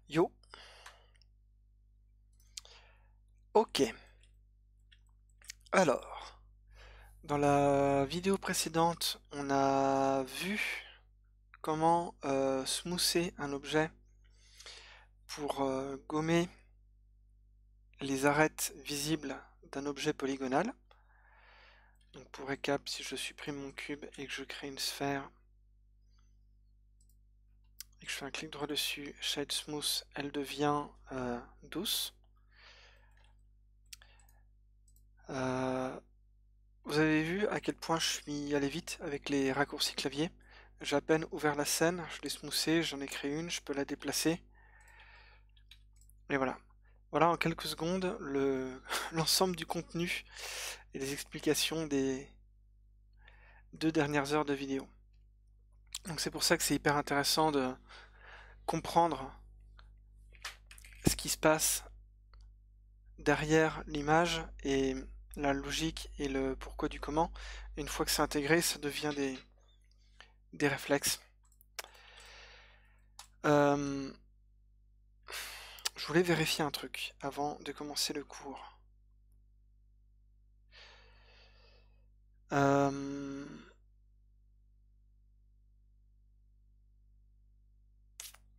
Yo, ok. Alors, dans la vidéo précédente, on a vu comment smoother un objet pour gommer les arêtes visibles d'un objet polygonal. Donc pour récap, si je supprime mon cube et que je crée une sphère et que je fais un clic droit dessus, Shade Smooth, elle devient douce. Vous avez vu à quel point je suis allé vite avec les raccourcis clavier. J'ai à peine ouvert la scène, je l'ai smoothée, j'en ai créé une, je peux la déplacer. Et voilà. Voilà en quelques secondes l'ensemble du contenu et les explications des 2 dernières heures de vidéo. Donc c'est pour ça que c'est hyper intéressant de comprendre ce qui se passe derrière l'image et la logique et le pourquoi du comment. Et une fois que c'est intégré, ça devient des réflexes. Je voulais vérifier un truc avant de commencer le cours.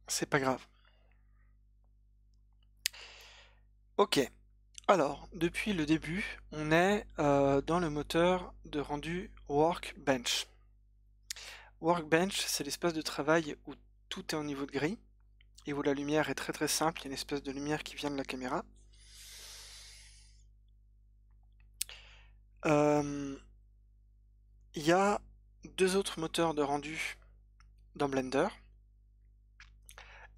C'est pas grave. Ok. Alors, depuis le début, on est dans le moteur de rendu Workbench. Workbench, c'est l'espace de travail où tout est en niveau de gris et où la lumière est très très simple. Il y a une espèce de lumière qui vient de la caméra. Il y a 2 autres moteurs de rendu dans Blender.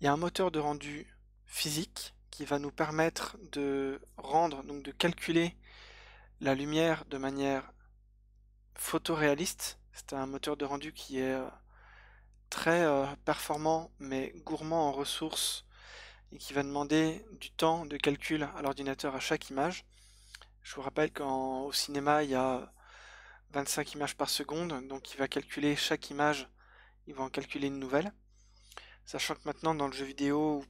Il y a un moteur de rendu physique qui va nous permettre de rendre, donc de calculer la lumière de manière photoréaliste. C'est un moteur de rendu qui est très performant mais gourmand en ressources et qui va demander du temps de calcul à l'ordinateur à chaque image. Je vous rappelle qu'au cinéma il y a 25 images par seconde, donc il va calculer chaque image, il va en calculer une nouvelle. Sachant que maintenant dans le jeu vidéo ou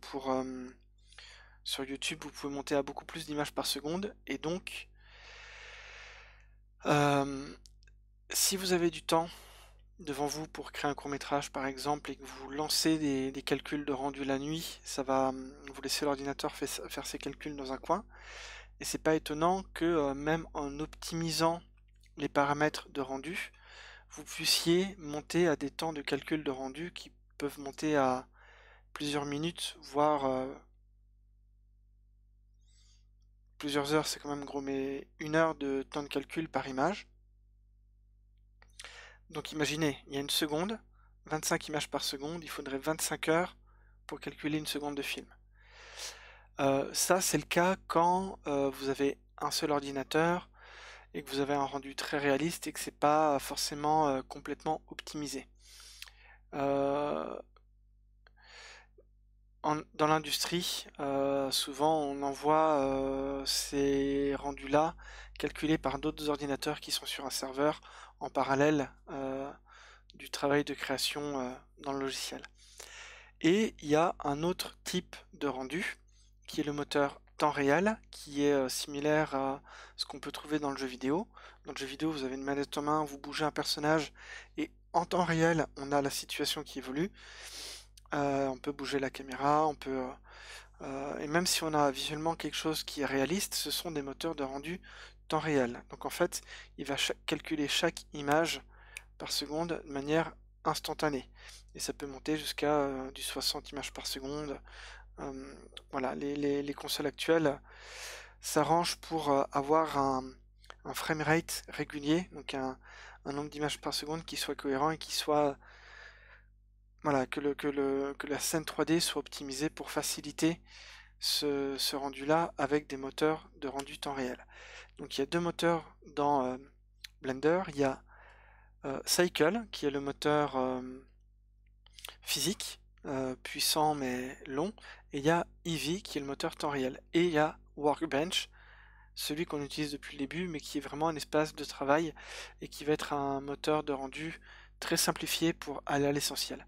sur YouTube vous pouvez monter à beaucoup plus d'images par seconde et donc si vous avez du temps devant vous pour créer un court-métrage par exemple et que vous lancez des calculs de rendu la nuit, ça va vous laisser l'ordinateur faire ses calculs dans un coin. Et c'est pas étonnant que même en optimisant les paramètres de rendu, vous puissiez monter à des temps de calcul de rendu qui peuvent monter à plusieurs minutes, voire plusieurs heures, c'est quand même gros, mais 1 heure de temps de calcul par image. Donc imaginez, il y a une seconde, 25 images par seconde, il faudrait 25 heures pour calculer une seconde de film. Ça, c'est le cas quand vous avez un seul ordinateur et que vous avez un rendu très réaliste et que c'est pas forcément complètement optimisé. Dans l'industrie, souvent on envoie ces rendus-là calculés par d'autres ordinateurs qui sont sur un serveur en parallèle du travail de création dans le logiciel. Et il y a un autre type de rendu qui est le moteur temps réel, qui est similaire à ce qu'on peut trouver dans le jeu vidéo. Dans le jeu vidéo, vous avez une manette en main, vous bougez un personnage, et en temps réel, on a la situation qui évolue. On peut bouger la caméra, on peut... et même si on a visuellement quelque chose qui est réaliste, ce sont des moteurs de rendu temps réel. Donc en fait, il va calculer chaque image par seconde de manière instantanée. Et ça peut monter jusqu'à du 60 images par seconde. Voilà, les consoles actuelles s'arrangent pour avoir un framerate régulier, donc un nombre d'images par seconde qui soit cohérent et qui soit voilà, que la scène 3D soit optimisée pour faciliter ce rendu-là avec des moteurs de rendu temps réel. Donc il y a 2 moteurs dans Blender. Il y a Cycle, qui est le moteur physique, puissant mais long, et il y a Eevee, qui est le moteur temps réel. Et il y a Workbench, celui qu'on utilise depuis le début, mais qui est vraiment un espace de travail et qui va être un moteur de rendu très simplifié pour aller à l'essentiel.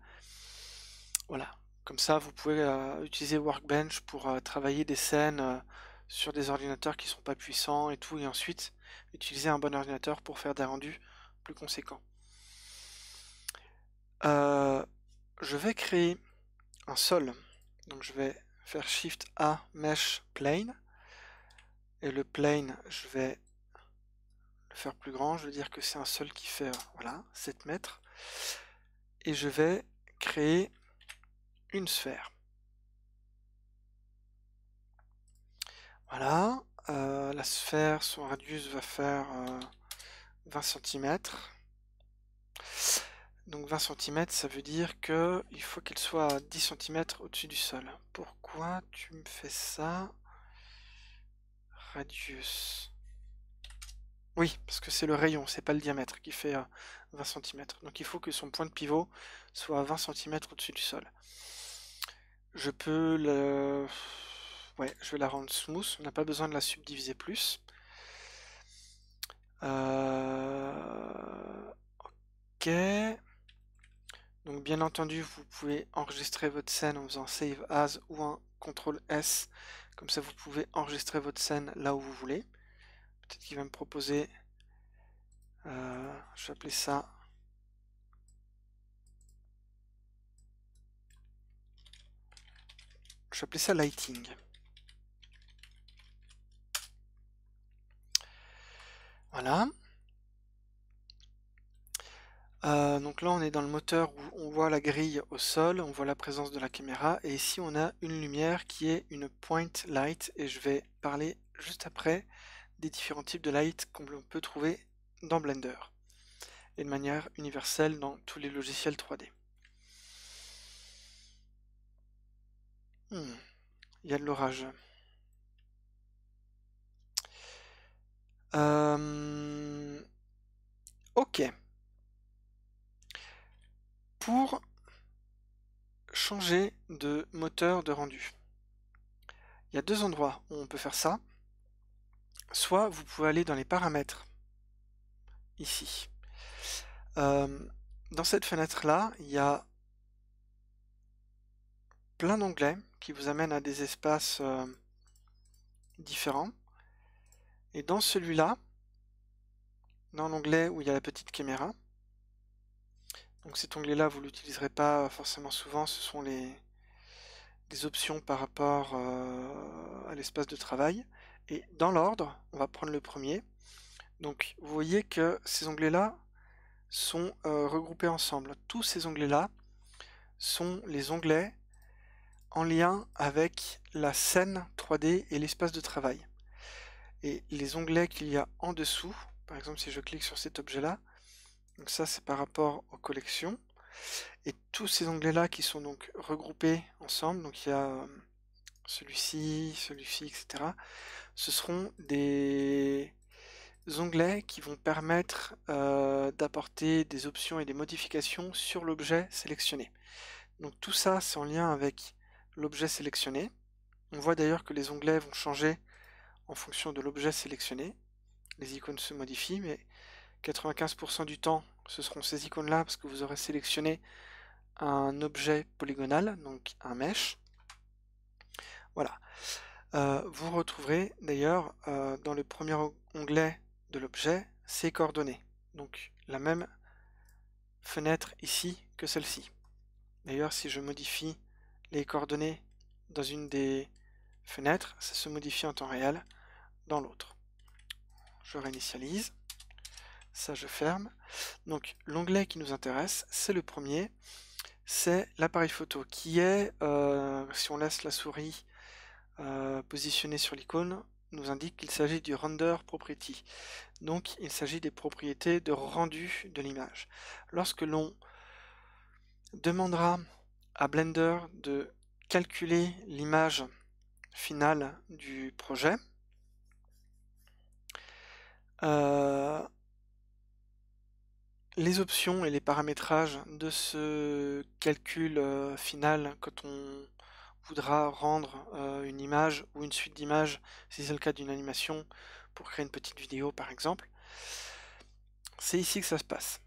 Voilà. Comme ça, vous pouvez utiliser Workbench pour travailler des scènes sur des ordinateurs qui sont pas puissants et tout, et ensuite utiliser un bon ordinateur pour faire des rendus plus conséquents. Je vais créer un sol, donc je vais faire Shift A, Mesh, Plane, et le plane, je vais le faire plus grand, je veux dire que c'est un sol qui fait voilà, 7 mètres, et je vais créer une sphère. Voilà, la sphère, son radius va faire 20 cm. Donc 20 cm, ça veut dire que il faut qu'elle soit à 10 cm au-dessus du sol. Pourquoi tu me fais ça? Radius. Oui, parce que c'est le rayon, c'est pas le diamètre qui fait 20 cm. Donc il faut que son point de pivot soit à 20 cm au-dessus du sol. Je peux le... Ouais, je vais la rendre smooth, on n'a pas besoin de la subdiviser plus. Ok. Donc bien entendu, vous pouvez enregistrer votre scène en faisant Save As ou un CTRL S. Comme ça, vous pouvez enregistrer votre scène là où vous voulez. Peut-être qu'il va me proposer... je vais appeler ça... Je vais appeler ça Lighting. Voilà. Donc là on est dans le moteur où on voit la grille au sol, on voit la présence de la caméra, et ici on a une lumière qui est une point light, et je vais parler juste après des différents types de light qu'on peut trouver dans Blender, et de manière universelle dans tous les logiciels 3D. Il y a de l'orage. Ok. Pour changer de moteur de rendu, il y a deux endroits où on peut faire ça. Soit vous pouvez aller dans les paramètres, ici. Dans cette fenêtre-là, il y a plein d'onglets qui vous amènent à des espaces différents. Et dans celui-là, dans l'onglet où il y a la petite caméra, donc cet onglet-là, vous ne l'utiliserez pas forcément souvent, ce sont des options par rapport à l'espace de travail. Et dans l'ordre, on va prendre le premier. Donc vous voyez que ces onglets-là sont regroupés ensemble. Tous ces onglets-là sont les onglets en lien avec la scène 3D et l'espace de travail. Et les onglets qu'il y a en dessous, par exemple si je clique sur cet objet-là, donc ça c'est par rapport aux collections, et tous ces onglets-là qui sont donc regroupés ensemble, donc il y a celui-ci, celui-ci, etc. Ce seront des onglets qui vont permettre d'apporter des options et des modifications sur l'objet sélectionné. Donc tout ça c'est en lien avec l'objet sélectionné. On voit d'ailleurs que les onglets vont changer en fonction de l'objet sélectionné. Les icônes se modifient, mais 95% du temps ce seront ces icônes là parce que vous aurez sélectionné un objet polygonal, donc un mesh. Voilà. Vous retrouverez d'ailleurs dans le premier onglet de l'objet ces coordonnées. Donc la même fenêtre ici que celle-ci. D'ailleurs, si je modifie les coordonnées dans une des fenêtres, ça se modifie en temps réel dans l'autre. Je réinitialise. Ça, je ferme. Donc l'onglet qui nous intéresse, c'est le premier. C'est l'appareil photo qui est, si on laisse la souris positionnée sur l'icône, nous indique qu'il s'agit du render property. Donc il s'agit des propriétés de rendu de l'image. Lorsque l'on demandera à Blender de calculer l'image finale du projet, les options et les paramétrages de ce calcul final quand on voudra rendre une image ou une suite d'images, si c'est le cas d'une animation, pour créer une petite vidéo par exemple, c'est ici que ça se passe.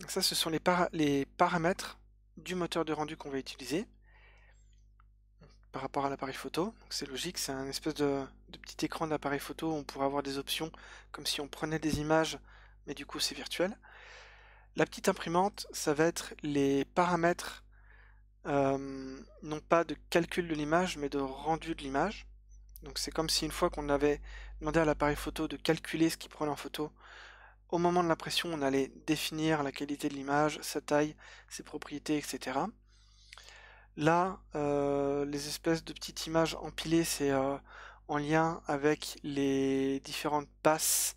Donc ça, ce sont les paramètres du moteur de rendu qu'on va utiliser. par rapport à l'appareil photo. Donc c'est logique, c'est un espèce de petit écran d'appareil photo où on pourrait avoir des options comme si on prenait des images, mais du coup c'est virtuel. La petite imprimante, ça va être les paramètres, non pas de calcul de l'image, mais de rendu de l'image. Donc c'est comme si une fois qu'on avait demandé à l'appareil photo de calculer ce qu'il prenait en photo, au moment de l'impression, on allait définir la qualité de l'image, sa taille, ses propriétés, etc. Là, les espèces de petites images empilées, c'est en lien avec les différentes passes.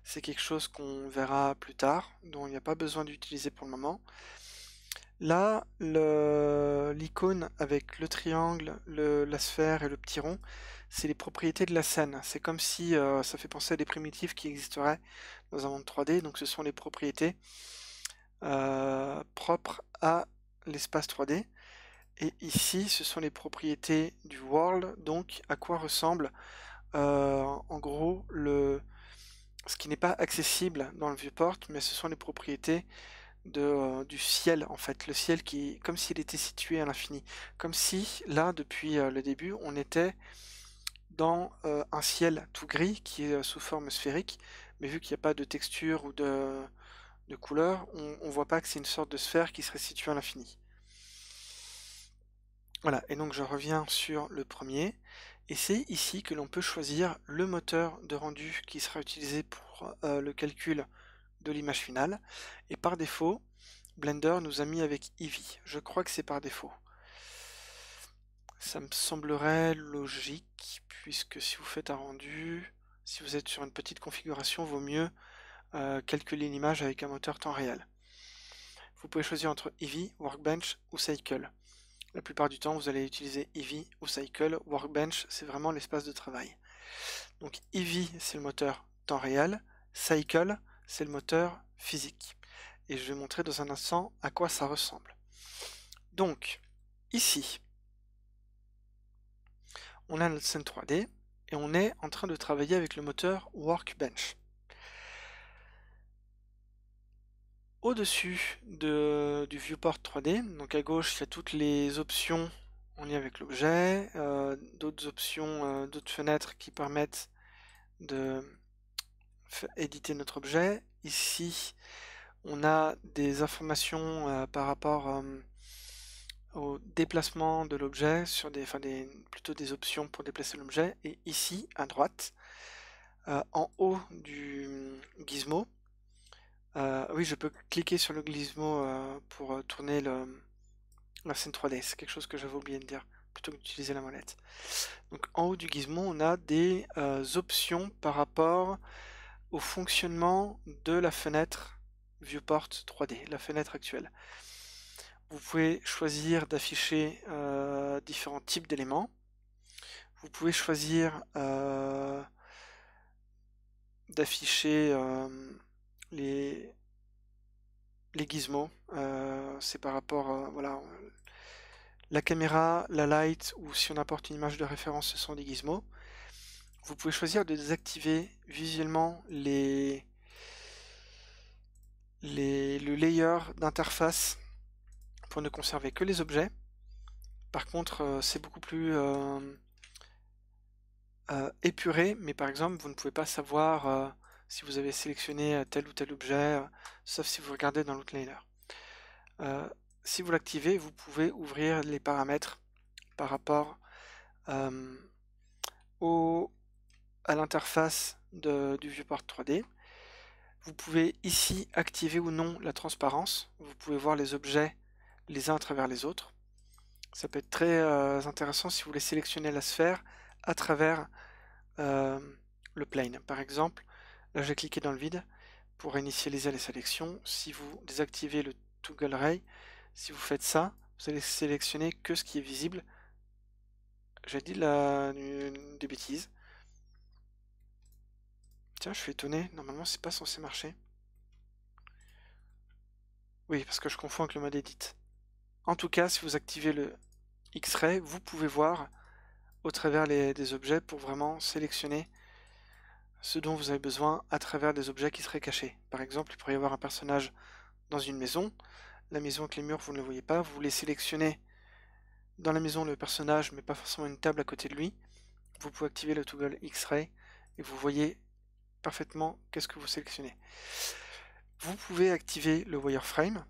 C'est quelque chose qu'on verra plus tard, dont il n'y a pas besoin d'utiliser pour le moment. Là, l'icône avec le triangle, la sphère et le petit rond, c'est les propriétés de la scène. C'est comme si ça fait penser à des primitives qui existeraient dans un monde 3D. Donc ce sont les propriétés propres à l'espace 3D. Et ici, ce sont les propriétés du world, donc à quoi ressemble en gros ce qui n'est pas accessible dans le viewport, mais ce sont les propriétés du ciel en fait. Le ciel qui est comme s'il était situé à l'infini. Comme si, là, depuis le début, on était dans un ciel tout gris qui est sous forme sphérique, mais vu qu'il n'y a pas de texture ou de couleur, on voit pas que c'est une sorte de sphère qui serait située à l'infini. Voilà, et donc je reviens sur le premier, et c'est ici que l'on peut choisir le moteur de rendu qui sera utilisé pour le calcul de l'image finale, et par défaut, Blender nous a mis avec Eevee. Je crois que c'est par défaut. Ça me semblerait logique, puisque si vous faites un rendu, si vous êtes sur une petite configuration, vaut mieux calculer l'image avec un moteur temps réel. Vous pouvez choisir entre Eevee, Workbench ou Cycle. La plupart du temps, vous allez utiliser Eevee ou Cycle. Workbench, c'est vraiment l'espace de travail. Donc Eevee, c'est le moteur temps réel. Cycle, c'est le moteur physique. Et je vais montrer dans un instant à quoi ça ressemble. Donc, ici, on a notre scène 3D et on est en train de travailler avec le moteur Workbench. Au-dessus du viewport 3D, donc à gauche, il y a toutes les options en lien avec l'objet, d'autres options, d'autres fenêtres qui permettent de éditer notre objet. Ici, on a des informations par rapport au déplacement de l'objet, sur plutôt des options pour déplacer l'objet. Et ici, à droite, en haut du gizmo, oui, je peux cliquer sur le gizmo pour tourner la scène 3D. C'est quelque chose que j'avais oublié de dire, plutôt que d'utiliser la molette. Donc en haut du gizmo, on a des options par rapport au fonctionnement de la fenêtre viewport 3D, la fenêtre actuelle. Vous pouvez choisir d'afficher différents types d'éléments. Vous pouvez choisir d'afficher les gizmos. C'est par rapport, voilà, la caméra, la light, ou si on apporte une image de référence, ce sont des gizmos. Vous pouvez choisir de désactiver visuellement le layer d'interface pour ne conserver que les objets. Par contre, c'est beaucoup plus épuré, mais par exemple, vous ne pouvez pas savoir si vous avez sélectionné tel ou tel objet, sauf si vous regardez dans l'outliner. Si vous l'activez, vous pouvez ouvrir les paramètres par rapport à l'interface du viewport 3D. Vous pouvez ici activer ou non la transparence. Vous pouvez voir les objets les uns à travers les autres. Ça peut être très intéressant si vous voulez sélectionner la sphère à travers le plane. Par exemple, là j'ai cliqué dans le vide pour initialiser les sélections. Si vous désactivez le toggle ray, si vous faites ça, vous allez sélectionner que ce qui est visible. J'ai dit des bêtises. Tiens, je suis étonné, normalement c'est pas censé marcher. Oui, parce que je confonds avec le mode edit. En tout cas, si vous activez le X-ray, vous pouvez voir au travers des objets pour vraiment sélectionner ce dont vous avez besoin à travers des objets qui seraient cachés. Par exemple, il pourrait y avoir un personnage dans une maison. La maison avec les murs, vous ne le voyez pas. Vous voulez sélectionner dans la maison le personnage, mais pas forcément une table à côté de lui, vous pouvez activer le toggle X-Ray et vous voyez parfaitement qu'est-ce que vous sélectionnez. Vous pouvez activer le wireframe.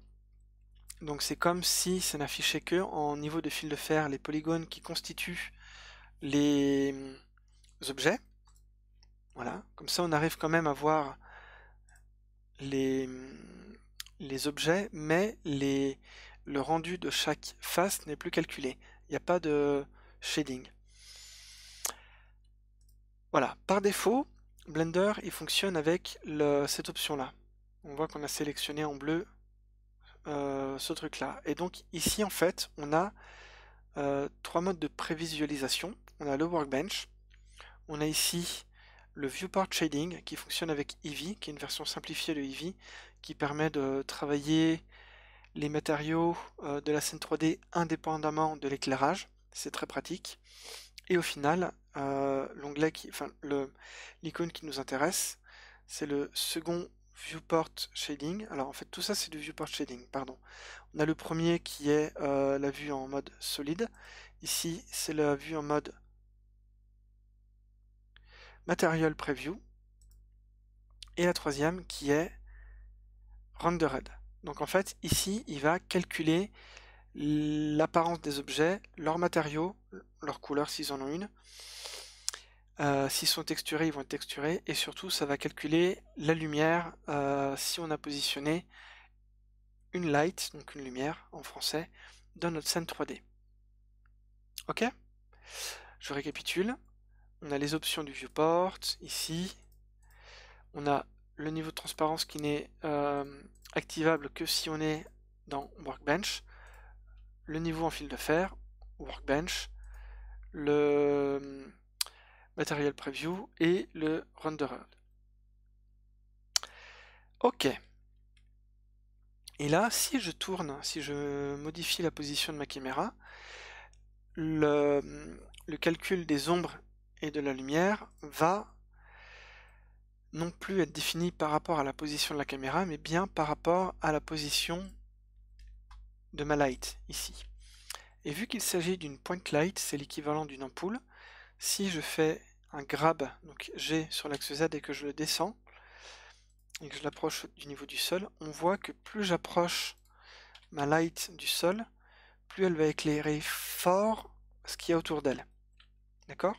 Donc c'est comme si ça n'affichait que en niveau de fil de fer les polygones qui constituent les objets. Voilà, comme ça on arrive quand même à voir les objets, mais le rendu de chaque face n'est plus calculé. Il n'y a pas de shading. Voilà, par défaut, Blender il fonctionne avec cette option-là. On voit qu'on a sélectionné en bleu ce truc-là. Et donc ici en fait, on a trois modes de prévisualisation. On a le Workbench, on a ici le Viewport Shading qui fonctionne avec Eevee, qui est une version simplifiée de Eevee, qui permet de travailler les matériaux de la scène 3D indépendamment de l'éclairage. C'est très pratique. Et au final, l'icône qui nous intéresse, c'est le second Viewport Shading. Alors en fait tout ça c'est du Viewport Shading, pardon. On a le premier qui est la vue en mode solide. Ici c'est la vue en mode Material Preview. Et la troisième qui est Rendered. Donc en fait ici il va calculer l'apparence des objets, leurs matériaux, leur couleur s'ils en ont une. S'ils sont texturés, ils vont être texturés, et surtout ça va calculer la lumière si on a positionné une light, donc une lumière en français, dans notre scène 3D. Ok? Je récapitule. On a les options du viewport ici. On a le niveau de transparence qui n'est activable que si on est dans Workbench. Le niveau en fil de fer, Workbench. Le Material Preview et le Renderer. Ok. Et là, si je modifie la position de ma caméra, le calcul des ombres et de la lumière va non plus être défini par rapport à la position de la caméra, mais bien par rapport à la position de ma light, ici. Et vu qu'il s'agit d'une point light, c'est l'équivalent d'une ampoule, si je fais un grab, donc G sur l'axe Z et que je le descends, et que je l'approche du niveau du sol, on voit que plus j'approche ma light du sol, plus elle va éclairer fort ce qu'il y a autour d'elle. D'accord?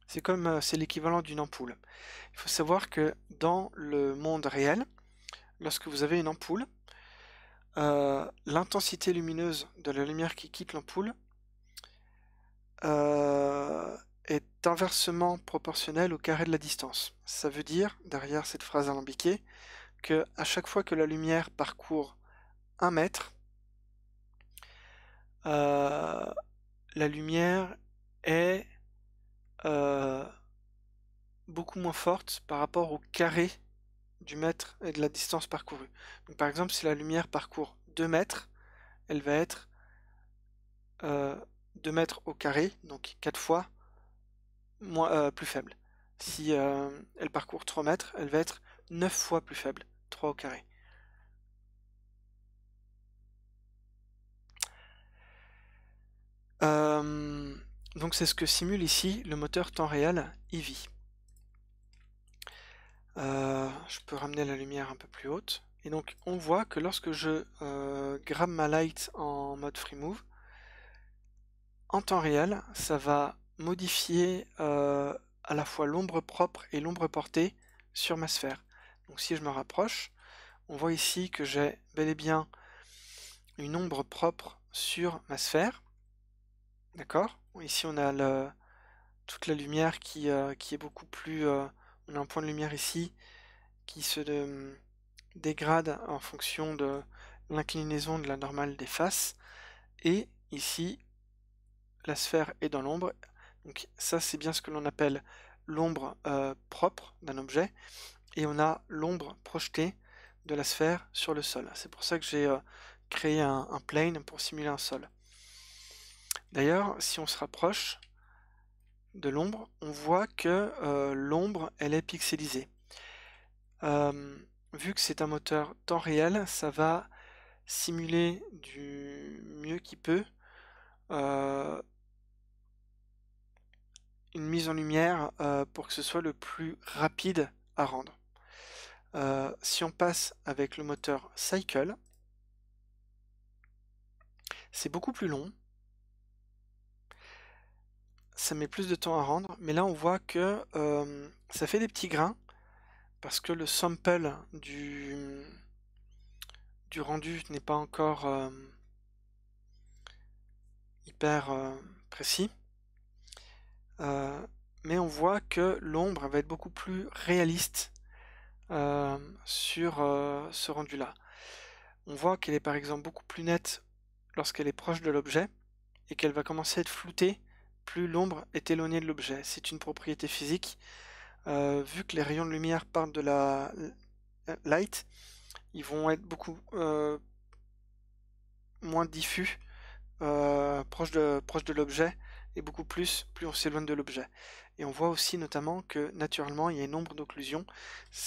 C'est comme c'est l'équivalent d'une ampoule. Il faut savoir que dans le monde réel, lorsque vous avez une ampoule, l'intensité lumineuse de la lumière qui quitte l'ampoule est inversement proportionnelle au carré de la distance. Ça veut dire, derrière cette phrase alambiquée, que à chaque fois que la lumière parcourt 1 mètre, la lumière est beaucoup moins forte par rapport au carré du mètre et de la distance parcourue. Donc, par exemple, si la lumière parcourt 2 mètres, elle va être 2 mètres au carré, donc 4 fois plus faible. Si elle parcourt 3 mètres, elle va être 9 fois plus faible, 3 au carré. Donc c'est ce que simule ici le moteur temps réel Eevee. Je peux ramener la lumière un peu plus haute. Et donc on voit que lorsque je grabe ma light en mode FreeMove, en temps réel, ça va modifier à la fois l'ombre propre et l'ombre portée sur ma sphère. Donc si je me rapproche, on voit ici que j'ai bel et bien une ombre propre sur ma sphère. D'accord? Ici on a toute la lumière qui est beaucoup plus... on a un point de lumière ici qui se dégrade en fonction de l'inclinaison de la normale des faces. Et ici, la sphère est dans l'ombre. Donc ça, c'est bien ce que l'on appelle l'ombre propre d'un objet. Et on a l'ombre projetée de la sphère sur le sol. C'est pour ça que j'ai créé un plane pour simuler un sol. D'ailleurs, si on se rapproche de l'ombre, on voit que l'ombre, elle est pixelisée. Vu que c'est un moteur temps réel, ça va simuler du mieux qu'il peut euh, une mise en lumière pour que ce soit le plus rapide à rendre. Si on passe avec le moteur Cycle, c'est beaucoup plus long, ça met plus de temps à rendre, mais là on voit que ça fait des petits grains parce que le sample du rendu n'est pas encore hyper précis. Mais on voit que l'ombre va être beaucoup plus réaliste sur ce rendu-là. On voit qu'elle est par exemple beaucoup plus nette lorsqu'elle est proche de l'objet et qu'elle va commencer à être floutée plus l'ombre est éloignée de l'objet. C'est une propriété physique. Vu que les rayons de lumière partent de la light, ils vont être beaucoup moins diffus proche de l'objet et beaucoup plus on s'éloigne de l'objet. Et on voit aussi notamment que naturellement il y a une ombre d'occlusion.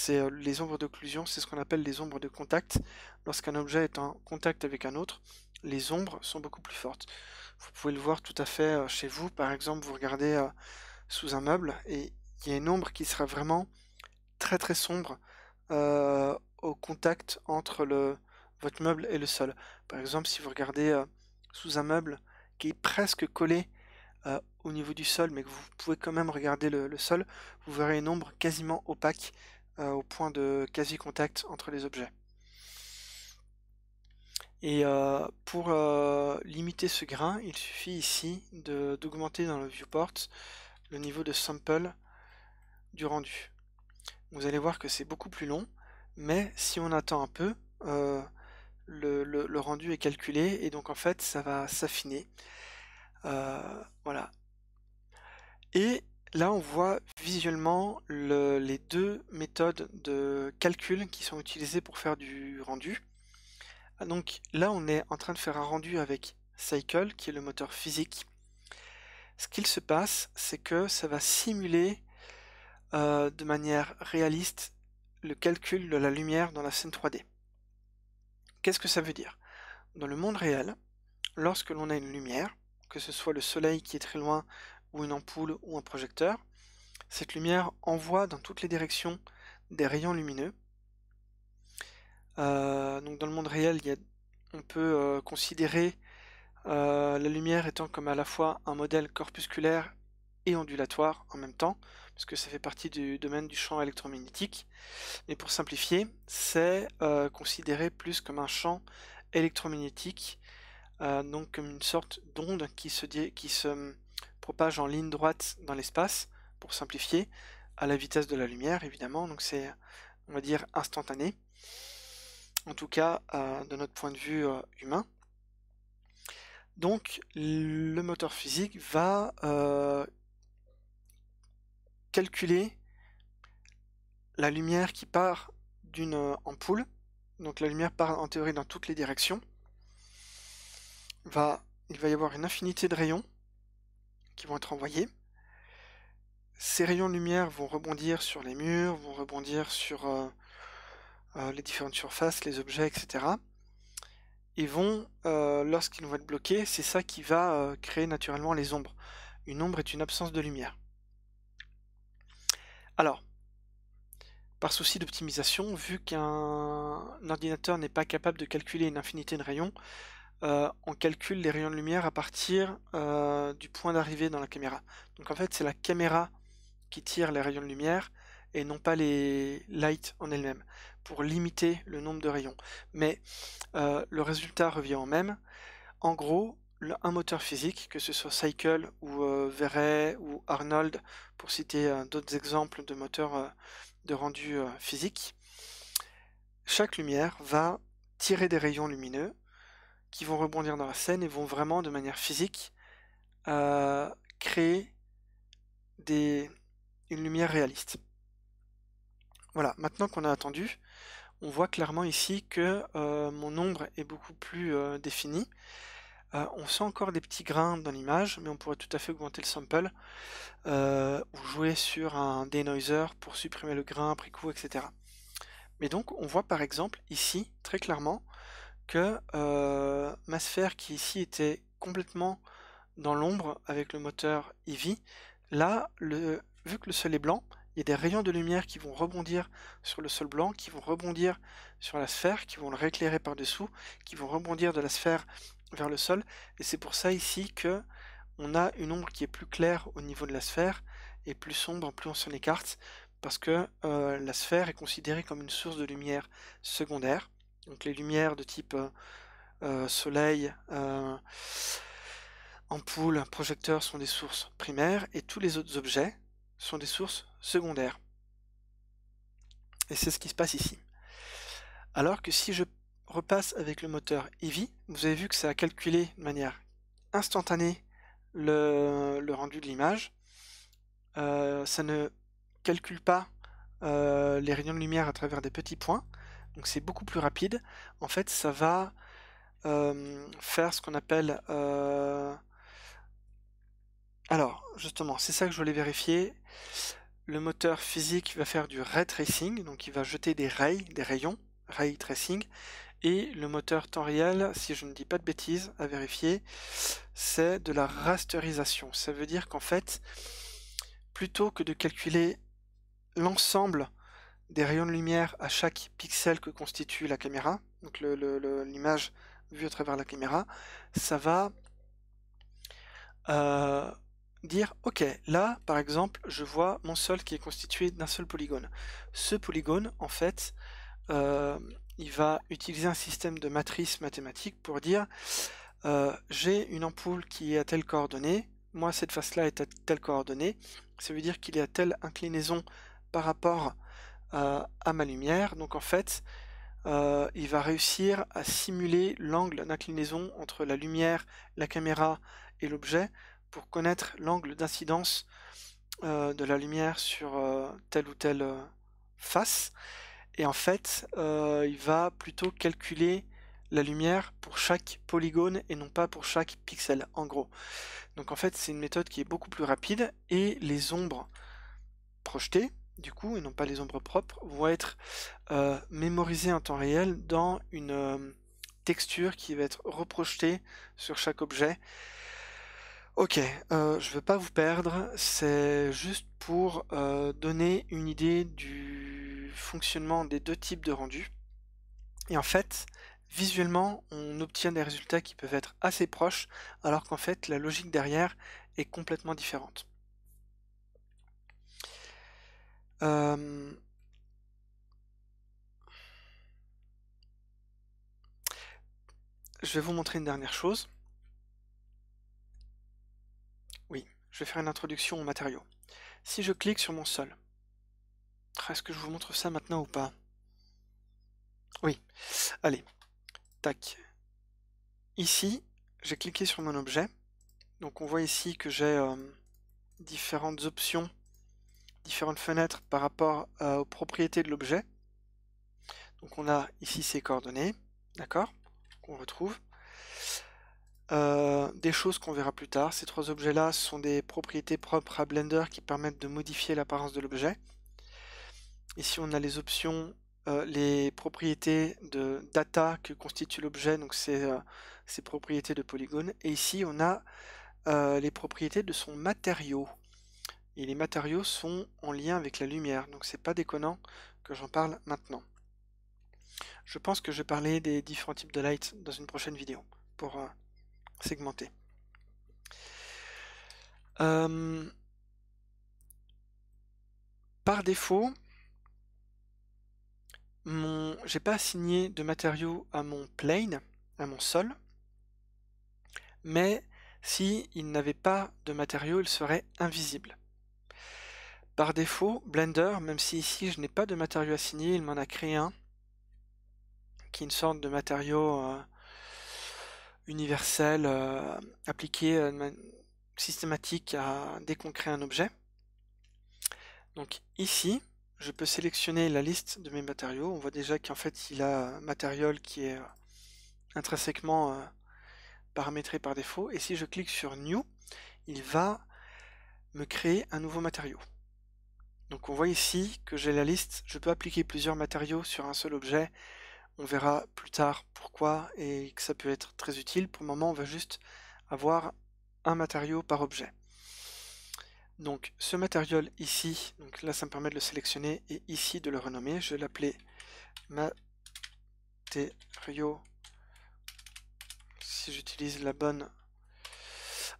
Les ombres d'occlusion, c'est ce qu'on appelle les ombres de contact. Lorsqu'un objet est en contact avec un autre, les ombres sont beaucoup plus fortes. Vous pouvez le voir tout à fait chez vous. Par exemple, vous regardez sous un meuble et il y a une ombre qui sera vraiment très très sombre au contact entre votre meuble et le sol. Par exemple, si vous regardez sous un meuble qui est presque collé au niveau du sol, mais que vous pouvez quand même regarder le sol, vous verrez une ombre quasiment opaque au point de quasi-contact entre les objets. Et pour limiter ce grain, il suffit ici d'augmenter dans le viewport le niveau de sample du rendu. Vous allez voir que c'est beaucoup plus long, mais si on attend un peu, le rendu est calculé et donc en fait ça va s'affiner. Voilà. Et là on voit visuellement les deux méthodes de calcul qui sont utilisées pour faire du rendu. Donc là on est en train de faire un rendu avec Cycle qui est le moteur physique. Ce qu'il se passe, c'est que ça va simuler de manière réaliste le calcul de la lumière dans la scène 3D. Qu'est-ce que ça veut dire? Dans le monde réel, lorsque l'on a une lumière, que ce soit le soleil qui est très loin, ou une ampoule, ou un projecteur, cette lumière envoie dans toutes les directions des rayons lumineux. Donc dans le monde réel, on peut considérer la lumière étant comme à la fois un modèle corpusculaire et ondulatoire en même temps, puisque ça fait partie du domaine du champ électromagnétique. Mais pour simplifier, c'est considéré plus comme un champ électromagnétique, donc comme une sorte d'onde qui se propage en ligne droite dans l'espace, pour simplifier, à la vitesse de la lumière évidemment, donc c'est, on va dire, instantané, en tout cas de notre point de vue humain. Donc le moteur physique va calculer la lumière qui part d'une ampoule, donc la lumière part en théorie dans toutes les directions. Il va y avoir une infinité de rayons qui vont être envoyés. Ces rayons de lumière vont rebondir sur les murs, vont rebondir sur les différentes surfaces, les objets, etc. Et vont, lorsqu'ils vont être bloqués, c'est ça qui va créer naturellement les ombres. Une ombre est une absence de lumière. Alors, par souci d'optimisation, vu qu'un ordinateur n'est pas capable de calculer une infinité de rayons, on calcule les rayons de lumière à partir du point d'arrivée dans la caméra. Donc en fait, c'est la caméra qui tire les rayons de lumière et non pas les lights en elles-mêmes, pour limiter le nombre de rayons. Mais le résultat revient au même. En gros, un moteur physique, que ce soit Cycle ou Verray ou Arnold, pour citer d'autres exemples de moteurs de rendu physique, chaque lumière va tirer des rayons lumineux qui vont rebondir dans la scène et vont vraiment, de manière physique, créer une lumière réaliste. Voilà, maintenant qu'on a attendu, on voit clairement ici que mon ombre est beaucoup plus définie. On sent encore des petits grains dans l'image, mais on pourrait tout à fait augmenter le sample ou jouer sur un denoiser pour supprimer le grain après coup, etc. Mais donc on voit par exemple ici très clairement que ma sphère qui ici était complètement dans l'ombre avec le moteur Eevee, là, vu que le sol est blanc, il y a des rayons de lumière qui vont rebondir sur le sol blanc, qui vont rebondir sur la sphère, qui vont le rééclairer par-dessous, qui vont rebondir de la sphère vers le sol. Et c'est pour ça ici que on a une ombre qui est plus claire au niveau de la sphère et plus sombre plus on s'en écarte, parce que la sphère est considérée comme une source de lumière secondaire. Donc les lumières de type soleil, ampoule, projecteur sont des sources primaires et tous les autres objets sont des sources secondaires. Et c'est ce qui se passe ici. Alors que si je repasse avec le moteur Eevee, vous avez vu que ça a calculé de manière instantanée le rendu de l'image. Ça ne calcule pas les rayons de lumière à travers des petits points, donc c'est beaucoup plus rapide. En fait, ça va faire ce qu'on appelle... Alors, justement, c'est ça que je voulais vérifier. Le moteur physique va faire du ray tracing, donc il va jeter des rayons, ray tracing, et le moteur temps réel, si je ne dis pas de bêtises, à vérifier, c'est de la rasterisation. Ça veut dire qu'en fait, plutôt que de calculer l'ensemble des rayons de lumière à chaque pixel que constitue la caméra, donc l'image vue à travers la caméra, ça va dire, ok, là, par exemple, je vois mon sol qui est constitué d'un seul polygone. Ce polygone, en fait, il va utiliser un système de matrice mathématique pour dire, j'ai une ampoule qui est à telle coordonnée, moi cette face-là est à telle coordonnée, ça veut dire qu'il est à telle inclinaison par rapport à ma lumière, donc en fait, il va réussir à simuler l'angle d'inclinaison entre la lumière, la caméra et l'objet pour connaître l'angle d'incidence de la lumière sur telle ou telle face. Et en fait, il va plutôt calculer la lumière pour chaque polygone et non pas pour chaque pixel, en gros. Donc en fait, c'est une méthode qui est beaucoup plus rapide et les ombres projetées, du coup, et non pas les ombres propres, vont être mémorisées en temps réel dans une texture qui va être reprojetée sur chaque objet. Ok, je veux pas vous perdre, c'est juste pour donner une idée du fonctionnement des deux types de rendus. Et en fait, visuellement, on obtient des résultats qui peuvent être assez proches, alors qu'en fait, la logique derrière est complètement différente. Je vais vous montrer une dernière chose. Oui, je vais faire une introduction aux matériaux. Si je clique sur mon sol, est-ce que je vous montre ça maintenant ou pas? Oui, allez, tac. Ici, j'ai cliqué sur mon objet. Donc on voit ici que j'ai différentes options, différentes fenêtres par rapport aux propriétés de l'objet. Donc on a ici ses coordonnées, d'accord, qu'on retrouve. Des choses qu'on verra plus tard. Ces trois objets-là sont des propriétés propres à Blender qui permettent de modifier l'apparence de l'objet. Ici on a les options, les propriétés de data que constitue l'objet, donc c'est ses propriétés de polygone. Et ici on a les propriétés de son matériau. Et les matériaux sont en lien avec la lumière, donc c'est pas déconnant que j'en parle maintenant. Je pense que je vais parler des différents types de light dans une prochaine vidéo pour segmenter. Par défaut, j'ai pas assigné de matériaux à mon plane, à mon sol, mais si il n'avait pas de matériaux, il serait invisible. Par défaut, Blender, même si ici je n'ai pas de matériau assigné, il m'en a créé un, qui est une sorte de matériau universel appliqué systématique dès qu'on crée un objet. Donc ici, je peux sélectionner la liste de mes matériaux. On voit déjà qu'en fait il a un matériel qui est intrinsèquement paramétré par défaut. Et si je clique sur New, il va me créer un nouveau matériau. Donc on voit ici que j'ai la liste, je peux appliquer plusieurs matériaux sur un seul objet. On verra plus tard pourquoi et que ça peut être très utile. Pour le moment, on va juste avoir un matériau par objet. Donc ce matériau ici, donc là ça me permet de le sélectionner et ici de le renommer. Je vais l'appeler matériau, si j'utilise la bonne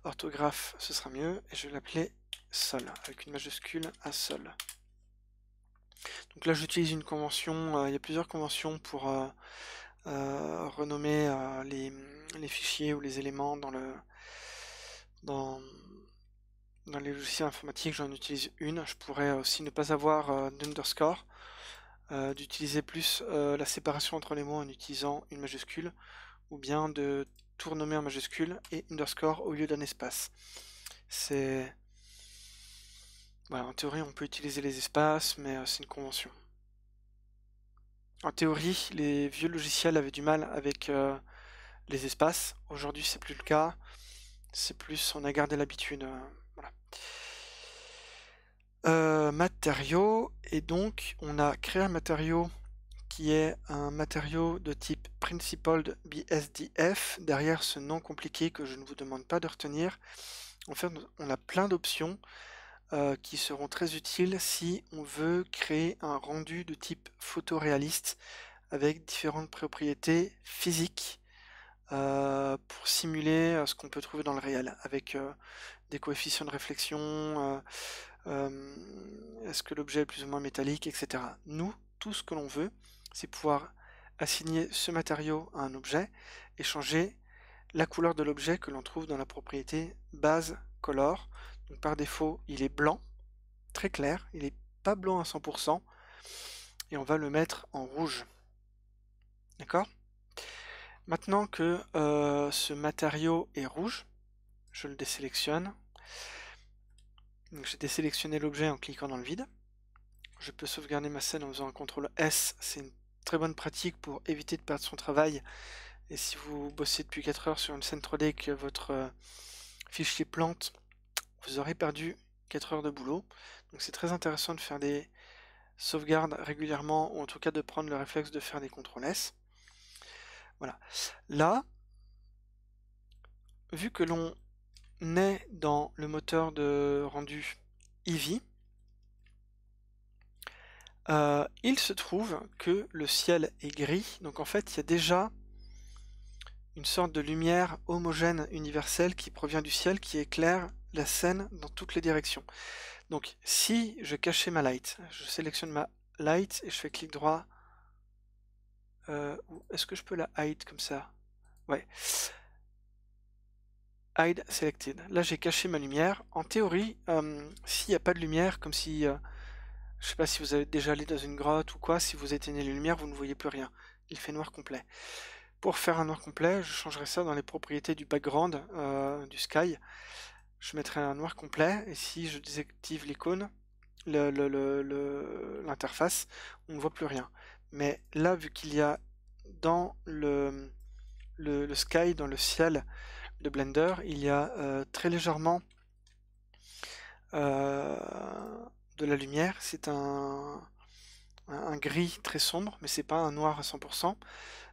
orthographe ce sera mieux, et je vais l'appeler sol avec une majuscule à sol. Donc là j'utilise une convention, il y a plusieurs conventions pour renommer les fichiers ou les éléments dans les logiciels informatiques. J'en utilise une. Je pourrais aussi ne pas avoir d'underscore, d'utiliser plus la séparation entre les mots en utilisant une majuscule, ou bien de tout renommer en majuscule et underscore au lieu d'un espace. Voilà, en théorie on peut utiliser les espaces, mais c'est une convention. En théorie, les vieux logiciels avaient du mal avec les espaces. Aujourd'hui, c'est plus le cas. C'est plus, on a gardé l'habitude. Voilà. Matériaux, et donc on a créé un matériau qui est un matériau de type Principled BSDF. Derrière ce nom compliqué que je ne vous demande pas de retenir, en fait, on a plein d'options qui seront très utiles si on veut créer un rendu de type photoréaliste avec différentes propriétés physiques pour simuler ce qu'on peut trouver dans le réel, avec des coefficients de réflexion, est-ce que l'objet est plus ou moins métallique, etc. Nous, tout ce que l'on veut, c'est pouvoir assigner ce matériau à un objet et changer la couleur de l'objet que l'on trouve dans la propriété base color. Donc par défaut, il est blanc, très clair, il n'est pas blanc à 100%, et on va le mettre en rouge. D'accord? Maintenant que ce matériau est rouge, je le désélectionne. Donc j'ai désélectionné l'objet en cliquant dans le vide. Je peux sauvegarder ma scène en faisant un CTRL S, c'est une très bonne pratique pour éviter de perdre son travail. Et si vous bossez depuis 4 heures sur une scène 3D et que votre fichier plante, vous aurez perdu 4 heures de boulot. Donc c'est très intéressant de faire des sauvegardes régulièrement, ou en tout cas de prendre le réflexe de faire des CTRL S. Voilà. Là, vu que l'on est dans le moteur de rendu Eevee, il se trouve que le ciel est gris, donc en fait il y a déjà une sorte de lumière homogène universelle qui provient du ciel, qui éclaire la scène dans toutes les directions. Donc si je cachais ma light, je sélectionne ma light et je fais clic droit, est-ce que je peux la hide comme ça? Ouais. Hide selected. Là j'ai caché ma lumière. En théorie, s'il n'y a pas de lumière, comme si, je sais pas si vous avez déjà allé dans une grotte ou quoi, si vous éteignez les lumières, vous ne voyez plus rien. Il fait noir complet. Pour faire un noir complet, je changerai ça dans les propriétés du background, du sky. Je mettrai un noir complet, et si je désactive l'icône, l'interface, on ne voit plus rien. Mais là, vu qu'il y a dans le sky, dans le ciel de Blender, il y a très légèrement de la lumière. C'est un gris très sombre, mais c'est pas un noir à 100%.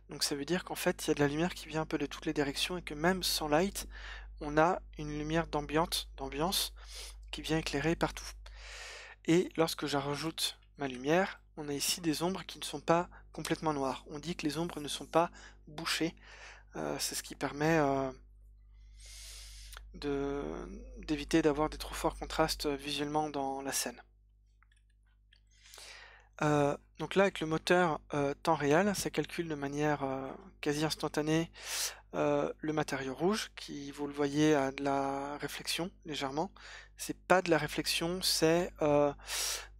Donc ça veut dire qu'en fait il y a de la lumière qui vient un peu de toutes les directions, et que même sans light, on a une lumière d'ambiance qui vient éclairer partout. Et lorsque je rajoute ma lumière, on a ici des ombres qui ne sont pas complètement noires. On dit que les ombres ne sont pas bouchées. C'est ce qui permet d'éviter d'avoir des trop forts contrastes visuellement dans la scène. Donc là, avec le moteur temps réel, ça calcule de manière quasi instantanée le matériau rouge, qui, vous le voyez, a de la réflexion légèrement. C'est pas de la réflexion, c'est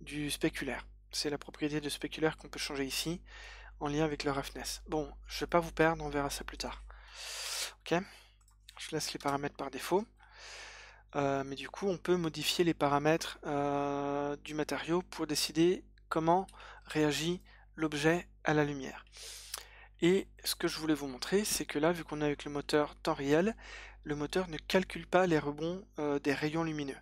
du spéculaire. C'est la propriété de spéculaire qu'on peut changer ici, en lien avec le roughness. Bon, je vais pas vous perdre, on verra ça plus tard. Ok, je laisse les paramètres par défaut. Mais du coup, on peut modifier les paramètres du matériau pour décider comment réagit l'objet à la lumière. Et ce que je voulais vous montrer, c'est que là, vu qu'on est avec le moteur temps réel, le moteur ne calcule pas les rebonds des rayons lumineux.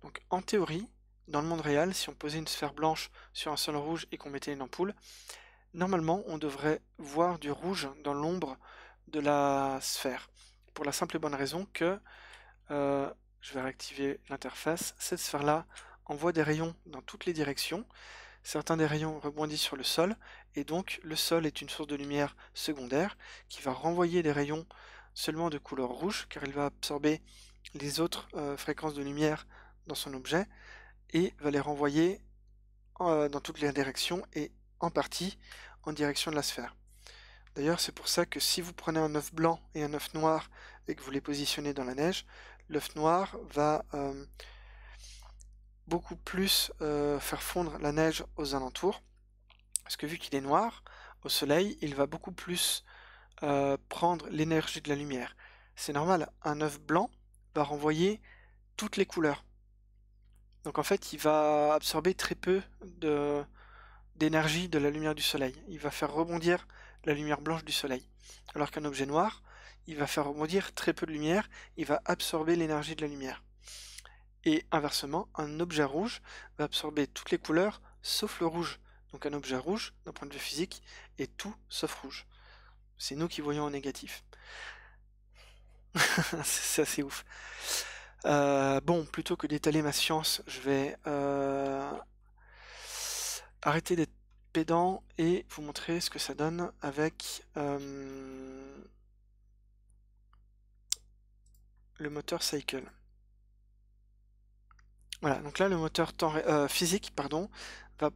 Donc en théorie, dans le monde réel, si on posait une sphère blanche sur un sol rouge et qu'on mettait une ampoule, normalement on devrait voir du rouge dans l'ombre de la sphère, pour la simple et bonne raison que je vais réactiver l'interface. Cette sphère-là envoie des rayons dans toutes les directions. Certains des rayons rebondissent sur le sol, et donc le sol est une source de lumière secondaire qui va renvoyer des rayons seulement de couleur rouge, car il va absorber les autres fréquences de lumière dans son objet, et va les renvoyer dans toutes les directions, et en partie en direction de la sphère. D'ailleurs, c'est pour ça que si vous prenez un œuf blanc et un œuf noir et que vous les positionnez dans la neige, l'œuf noir va beaucoup plus faire fondre la neige aux alentours, parce que vu qu'il est noir, au soleil, il va beaucoup plus prendre l'énergie de la lumière. C'est normal, un œuf blanc va renvoyer toutes les couleurs. Donc en fait, il va absorber très peu d'énergie de la lumière du soleil. Il va faire rebondir la lumière blanche du soleil. Alors qu'un objet noir, il va faire rebondir très peu de lumière, il va absorber l'énergie de la lumière. Et inversement, un objet rouge va absorber toutes les couleurs sauf le rouge. Donc un objet rouge, d'un point de vue physique, est tout sauf rouge. C'est nous qui voyons en négatif. C'est assez ouf. Bon, plutôt que d'étaler ma science, je vais arrêter d'être pédant et vous montrer ce que ça donne avec le moteur Cycle. Voilà, donc là le moteur physique va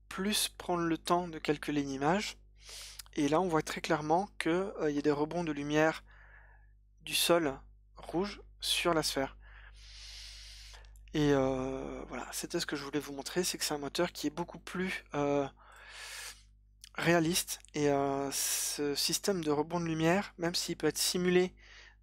plus prendre le temps de calculer une image, et là on voit très clairement qu'il y a des rebonds de lumière du sol rouge sur la sphère. Et voilà, c'était ce que je voulais vous montrer, c'est que c'est un moteur qui est beaucoup plus réaliste, et ce système de rebond de lumière, même s'il peut être simulé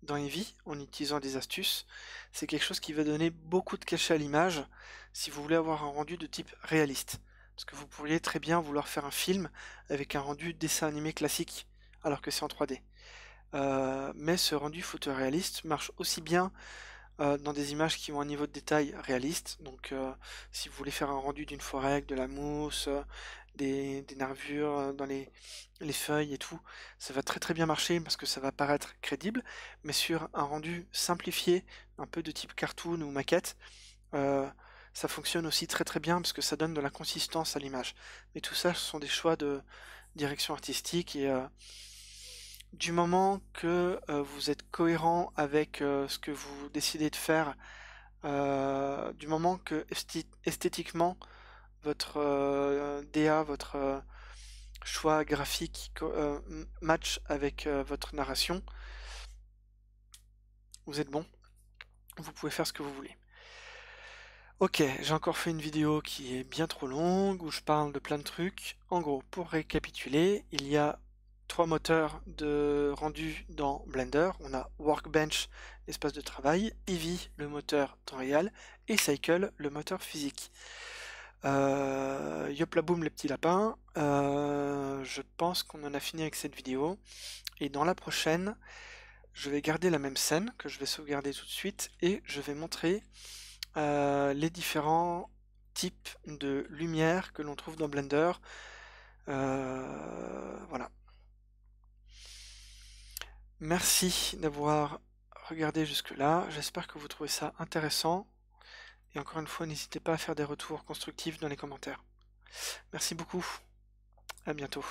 dans Eevee en utilisant des astuces, c'est quelque chose qui va donner beaucoup de cachet à l'image si vous voulez avoir un rendu de type réaliste. Parce que vous pourriez très bien vouloir faire un film avec un rendu dessin animé classique, alors que c'est en 3D. Mais ce rendu photoréaliste marche aussi bien dans des images qui ont un niveau de détail réaliste. Donc si vous voulez faire un rendu d'une forêt avec de la mousse, des nervures dans les feuilles et tout, ça va très très bien marcher parce que ça va paraître crédible. Mais sur un rendu simplifié, un peu de type cartoon ou maquette, ça fonctionne aussi très très bien parce que ça donne de la consistance à l'image. Mais tout ça, ce sont des choix de direction artistique, et du moment que vous êtes cohérent avec ce que vous décidez de faire, du moment que esthétiquement votre DA, votre choix graphique match avec votre narration, vous êtes bon, vous pouvez faire ce que vous voulez. Ok, j'ai encore fait une vidéo qui est bien trop longue, où je parle de plein de trucs. En gros, pour récapituler, il y a 3 moteurs de rendu dans Blender. On a Workbench, l'espace de travail, Eevee, le moteur temps réel, et Cycle, le moteur physique. Yoplaboum les petits lapins, je pense qu'on en a fini avec cette vidéo, et dans la prochaine, je vais garder la même scène, que je vais sauvegarder tout de suite, et je vais montrer les différents types de lumière que l'on trouve dans Blender. Voilà. Merci d'avoir regardé jusque-là. J'espère que vous trouvez ça intéressant. Et encore une fois, n'hésitez pas à faire des retours constructifs dans les commentaires. Merci beaucoup. À bientôt.